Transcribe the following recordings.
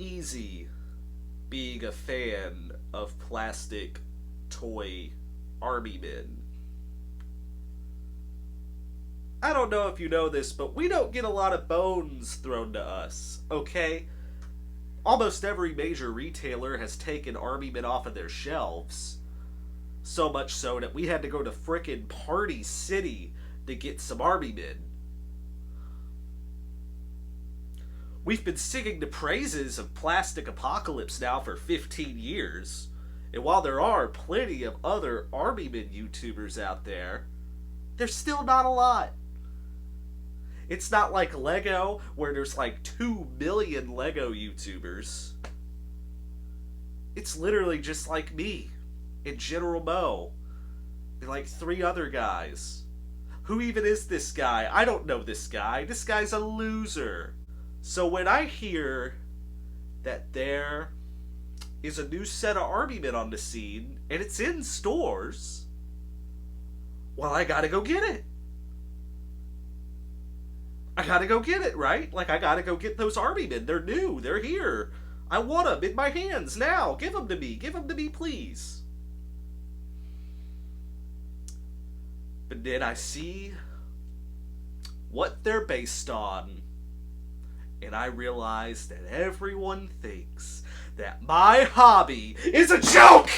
easy being a fan of plastic toy army men. I don't know if you know this, but we don't get a lot of bones thrown to us, okay? Almost every major retailer has taken army men off of their shelves. So much so that we had to go to frickin' Party City to get some army men. We've been singing the praises of Plastic Apocalypse now for 15 years. And while there are plenty of other army men YouTubers out there, there's still not a lot. It's not like Lego, where there's like 2 million Lego YouTubers. It's literally just like me, and General Mo, and like 3 other guys. Who even is this guy? I don't know this guy. This guy's a loser. So when I hear that there is a new set of army men on the scene, and it's in stores, well, I gotta go get it. I gotta go get it, right? Like, I gotta go get those army men. They're new. They're here. I want them in my hands now. Give them to me. Give them to me, please. But then I see what they're based on, and I realize that everyone thinks that my hobby is a joke!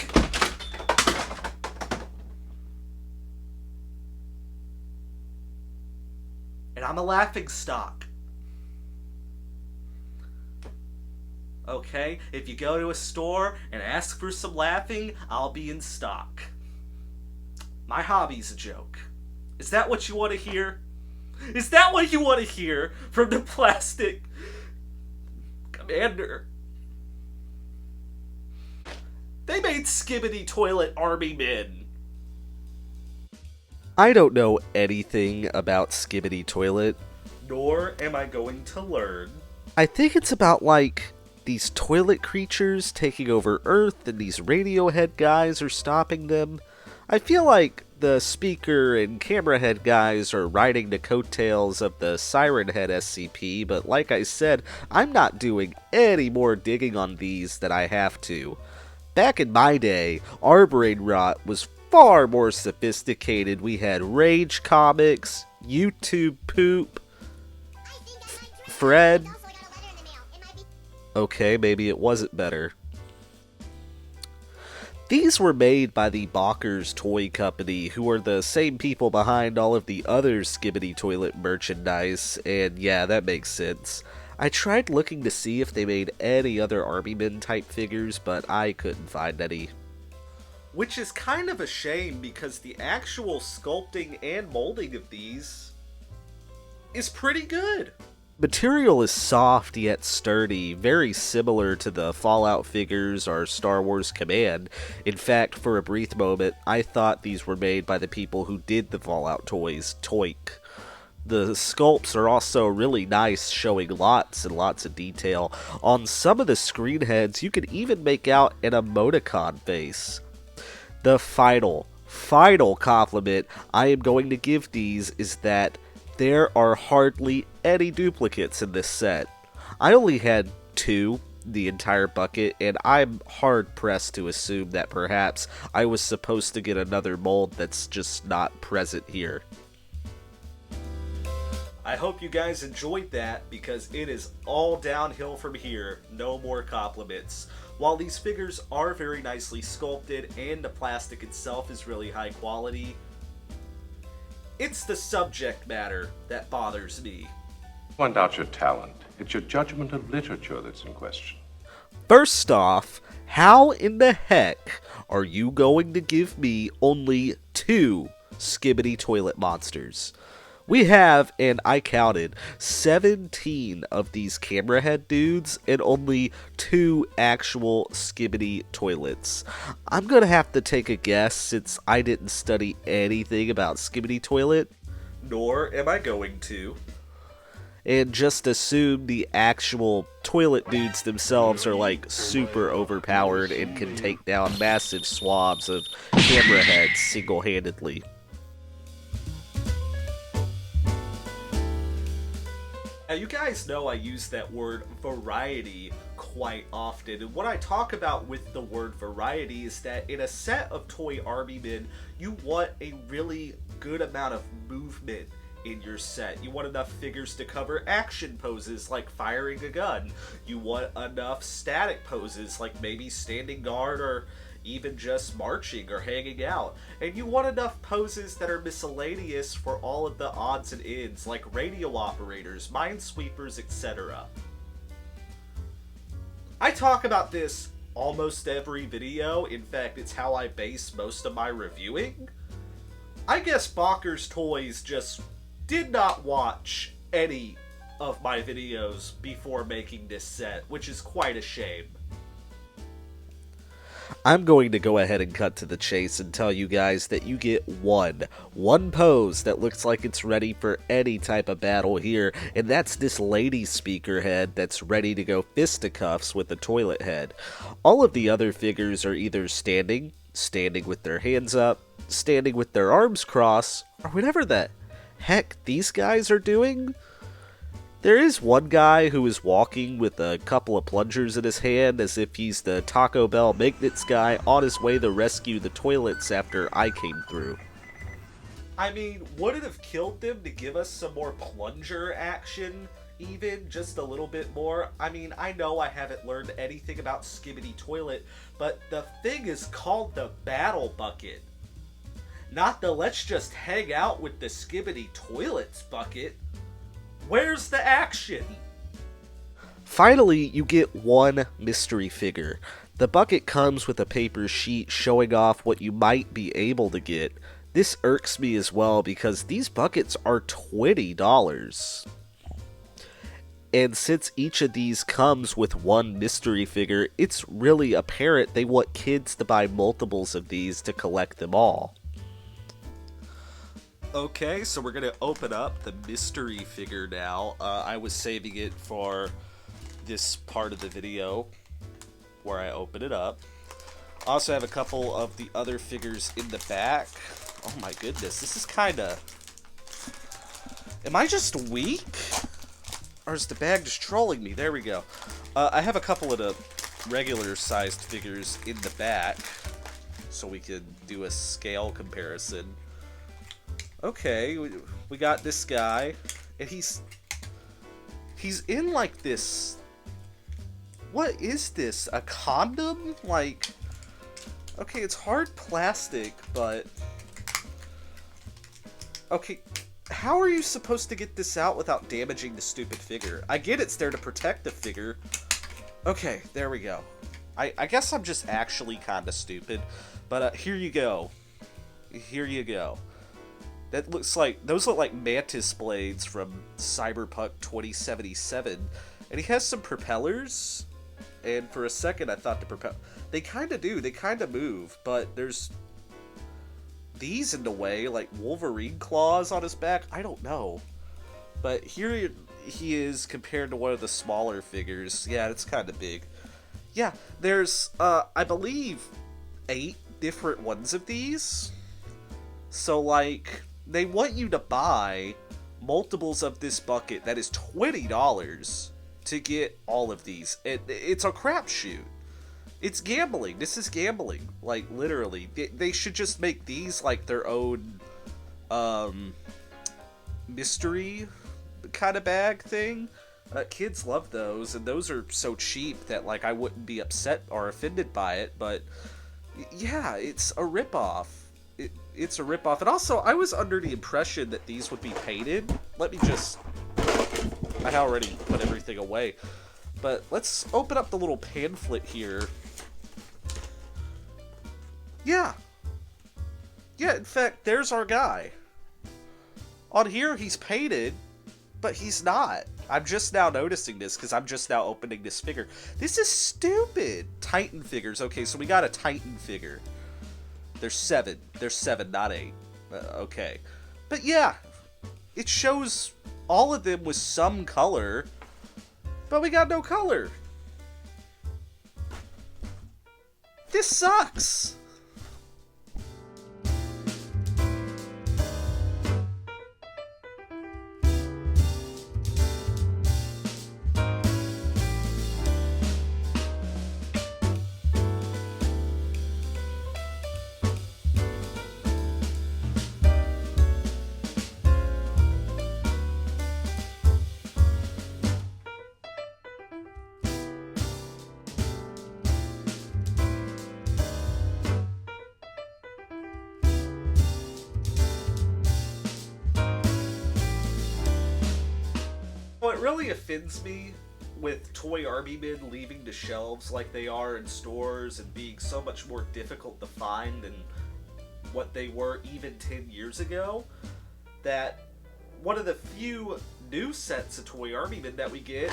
And I'm a laughingstock. Okay? If you go to a store and ask for some laughing, I'll be in stock. My hobby's a joke. Is that what you want to hear? Is that what you want to hear from the Plastic Commander? They made Skibidi Toilet Army Men. I don't know anything about Skibidi Toilet, nor am I going to learn. I think it's about, like, these toilet creatures taking over Earth and these Radiohead guys are stopping them. I feel like the speaker and camera head guys are riding the coattails of the Siren Head SCP, but like I said, I'm not doing any more digging on these than I have to. Back in my day, our brain rot was far more sophisticated. We had Rage Comics, YouTube Poop, Fred. Okay, maybe it wasn't better. These were made by the Bockers Toy Company, who are the same people behind all of the other Skibidi Toilet merchandise, and yeah, that makes sense. I tried looking to see if they made any other Army Men type figures, but I couldn't find any. Which is kind of a shame, because the actual sculpting and molding of these is pretty good. Material is soft yet sturdy, very similar to the Fallout figures or Star Wars Command. In fact, for a brief moment, I thought these were made by the people who did the Fallout toys, Toik. The sculpts are also really nice, showing lots and lots of detail. On some of the screen heads, you can even make out an emoticon face. The final compliment I am going to give these is that there are hardly any duplicates in this set. I only had 2 the entire bucket, and I'm hard-pressed to assume that perhaps I was supposed to get another mold that's just not present here. I hope you guys enjoyed that, because it is all downhill from here. No more compliments. While these figures are very nicely sculpted and the plastic itself is really high quality, it's the subject matter that bothers me. Point out your talent. It's your judgment of literature that's in question. First off, how in the heck are you going to give me only 2 Skibidi Toilet monsters? We have, and I counted, 17 of these camera head dudes and only 2 actual Skibidi toilets. I'm gonna have to take a guess since I didn't study anything about Skibidi Toilet, nor am I going to, and just assume the actual toilet dudes themselves are like super overpowered and can take down massive swabs of camera heads single-handedly. Now, you guys know I use that word variety quite often, and what I talk about with the word variety is that in a set of toy army men, you want a really good amount of movement in your set. You want enough figures to cover action poses like firing a gun. You want enough static poses like maybe standing guard or even just marching or hanging out. And you want enough poses that are miscellaneous for all of the odds and ends, like radio operators, minesweepers, etc. I talk about this almost every video. In fact, it's how I base most of my reviewing. I guess Bakker's Toys just did not watch any of my videos before making this set, which is quite a shame. I'm going to go ahead and cut to the chase and tell you guys that you get one pose that looks like it's ready for any type of battle here, and that's this lady speaker head that's ready to go fisticuffs with the toilet head. All of the other figures are either standing with their hands up, standing with their arms crossed, or whatever the heck these guys are doing. There is one guy who is walking with a couple of plungers in his hand as if he's the Taco Bell maintenance guy on his way to rescue the toilets after I came through. I mean, would it have killed them to give us some more plunger action? Even just a little bit more? I mean, I know I haven't learned anything about Skibidi Toilet, but the thing is called the Battle Bucket. Not the let's just hang out with the Skibidi Toilets bucket. Where's the action? Finally, you get one mystery figure. The bucket comes with a paper sheet showing off what you might be able to get. This irks me as well because these buckets are $20. And since each of these comes with one mystery figure, it's really apparent they want kids to buy multiples of these to collect them all. Okay, so we're gonna open up the mystery figure now. I was saving it for this part of the video where I open it up. I also have a couple of the other figures in the back. Oh my goodness, this is kinda... Am I just weak? Or is the bag just trolling me? There we go. I have a couple of the regular sized figures in the back so we could do a scale comparison. Okay, we got this guy, and he's in like this, what is this, a condom? Like, okay, it's hard plastic, but, okay, how are you supposed to get this out without damaging the stupid figure? I get it's there to protect the figure. Okay, there we go. I guess I'm just actually kinda stupid, but here you go. Here you go. That looks like, those look like mantis blades from Cyberpunk 2077. And he has some propellers. And for a second I thought they kind of do, they kind of move. But there's these in the way, like Wolverine claws on his back. I don't know. But here he is compared to one of the smaller figures. Yeah, it's kind of big. Yeah, there's, I believe, 8 different ones of these. So, like... They want you to buy multiples of this bucket that is $20 to get all of these. It's a crapshoot. It's gambling. This is gambling. Like, literally. They should just make these like their own mystery kind of bag thing. Kids love those, and those are so cheap that like I wouldn't be upset or offended by it, but yeah, it's a ripoff. It's a ripoff. And also, I was under the impression that these would be painted. Let me just... I already put everything away. But let's open up the little pamphlet here. Yeah. Yeah, in fact, there's our guy. On here, he's painted, but he's not. I'm just now noticing this because I'm just now opening this figure. This is stupid. Titan figures. Okay, so we got a Titan figure. There's 7. There's 7, not 8. Okay. But yeah, it shows all of them with some color, but we got no color. This sucks. What really offends me with toy army men leaving the shelves like they are in stores and being so much more difficult to find than what they were even 10 years ago, that one of the few new sets of toy army men that we get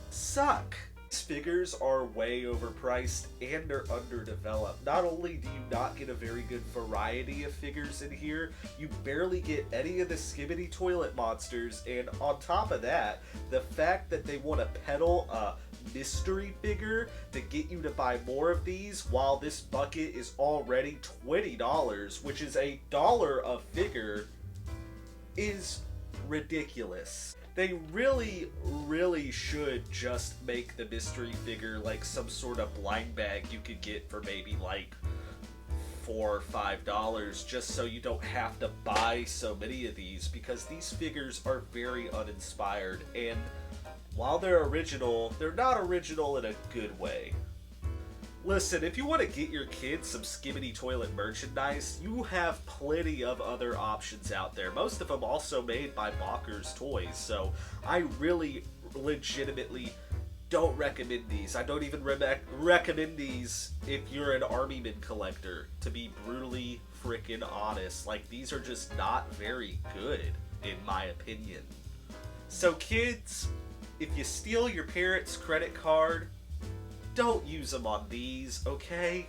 suck. These figures are way overpriced and they're underdeveloped. Not only do you not get a very good variety of figures in here, you barely get any of the Skibidi toilet monsters, and on top of that, the fact that they want to peddle a mystery figure to get you to buy more of these while this bucket is already $20, which is $1 a figure, is ridiculous. They really, really should just make the mystery figure like some sort of blind bag you could get for maybe like $4 or $5, just so you don't have to buy so many of these, because these figures are very uninspired, and while they're original, they're not original in a good way. Listen, if you want to get your kids some Skibidi toilet merchandise, you have plenty of other options out there. Most of them also made by Bocker's Toys, so I really legitimately don't recommend these. I don't even recommend these if you're an Army Men collector, to be brutally freaking honest. Like, these are just not very good, in my opinion. So kids, if you steal your parents' credit card, don't use them on these, okay?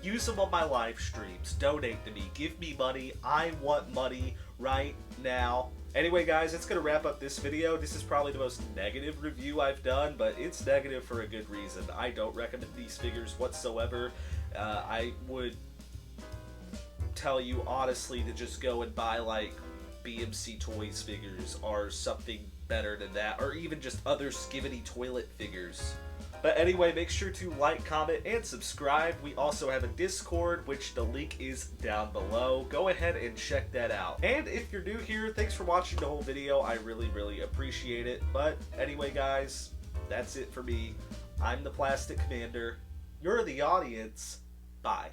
Use them on my live streams. Donate to me. Give me money. I want money right now. Anyway, guys, that's going to wrap up this video. This is probably the most negative review I've done, but it's negative for a good reason. I don't recommend these figures whatsoever. I would tell you honestly to just go and buy like BMC Toys figures or something better than that, or even just other Skibidi toilet figures. But anyway, make sure to like, comment, and subscribe. We also have a Discord, which the link is down below. Go ahead and check that out. And if you're new here, thanks for watching the whole video. I really, really appreciate it. But anyway, guys, that's it for me. I'm the Plastic Commander. You're the audience. Bye.